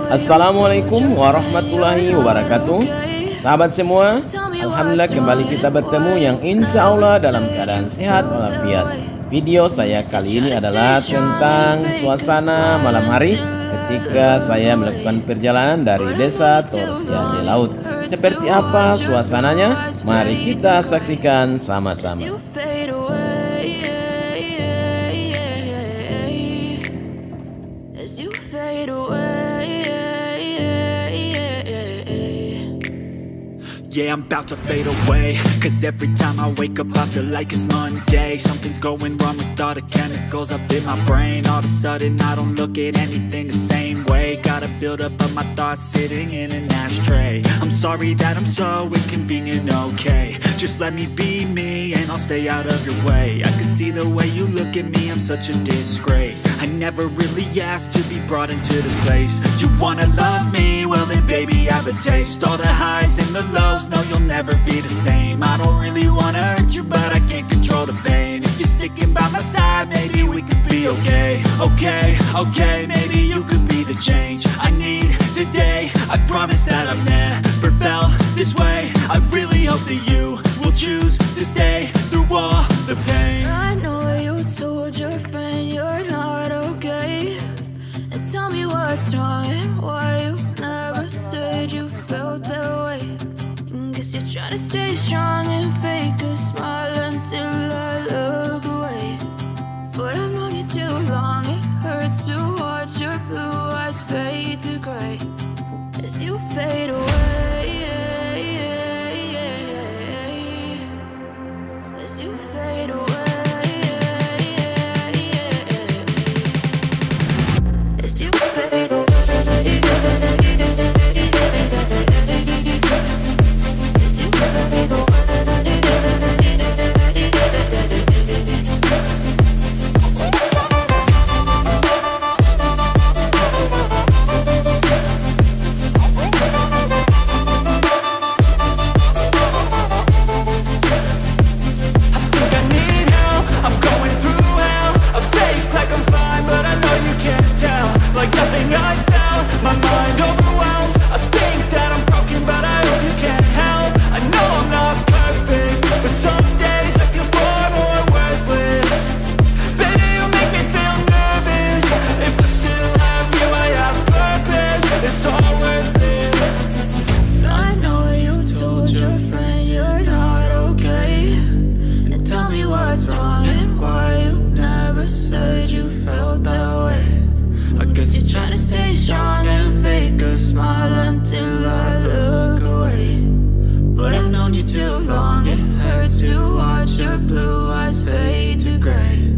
Assalamualaikum warahmatullahi wabarakatuh. Sahabat semua, alhamdulillah kembali kita bertemu yang insya Allah dalam keadaan sehat walafiat. Video saya kali ini adalah tentang suasana malam hari ketika saya melakukan perjalanan dari Desa Torosiaje Laut. Seperti apa suasananya? Mari kita saksikan sama-sama. Yeah, I'm about to fade away, cause every time I wake up I feel like it's Monday. Something's going wrong with all the chemicals up in my brain. All of a sudden I don't look at anything the same way. Gotta build up of my thoughts sitting in an ashtray. I'm sorry that I'm so inconvenient, okay. Just let me be me and I'll stay out of your way. I can see the way you look at me, I'm such a disgrace. I never really asked to be brought into this place. You wanna love me? Well then baby I have a taste. All the highs and the lows, no, you'll never be the same. I don't really wanna hurt you, but I can't control the pain. If you're sticking by my side, maybe we could be okay. Okay, maybe you could be the change I need today. I promise that I've never felt this way. I really hope that you will choose to stay through all the pain. I know you told your friend you're not okay, and tell me what's wrong and why you never said you felt that way. Guess you're trying to stay strong and fake a smile until I look away. But I've known you too long, it hurts to watch your blue eyes fade to gray as you fade away. As you fade away. As you fade away. Trying to stay strong and fake a smile until I look away. But I've known you too long, it hurts to watch your blue eyes fade to gray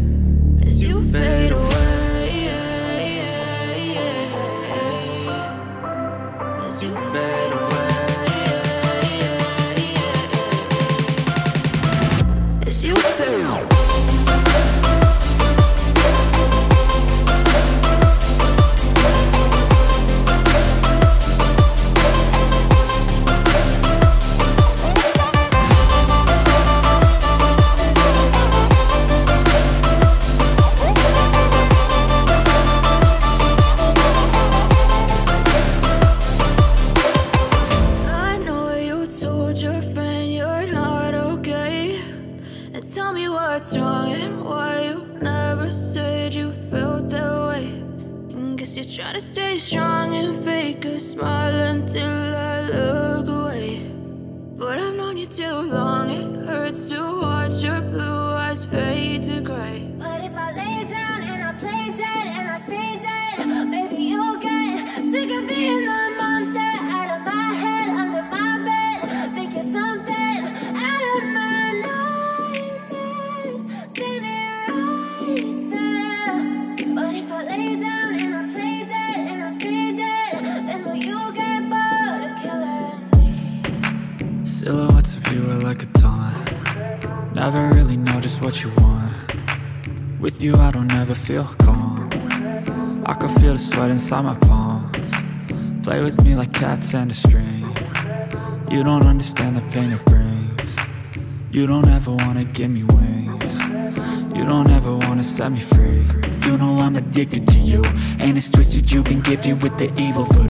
as you fade away. As you fade away. As you fade away. Tell me what's wrong and why you never said you felt that way. Guess you're trying to stay strong and fake a smile until I look away. But I've known you too long, it hurts to watch your blue eyes fade to gray. But if I lay down and I play dead and I stay dead, maybe you'll get sick of being the monster out of my head, under my bed. Think you're something out of my nightmares, standing right there. But if I lay down and I play dead and I stay dead, then will you get bored of killing me? Silhouettes of you are like a taunt. Never really know just what you want. With you I don't ever feel calm. I can feel the sweat inside my palms. Play with me like cats and a string. You don't understand the pain it brings. You don't ever wanna give me wings. You don't ever wanna set me free. You know I'm addicted to you, and it's twisted you've been gifted with the evil foot.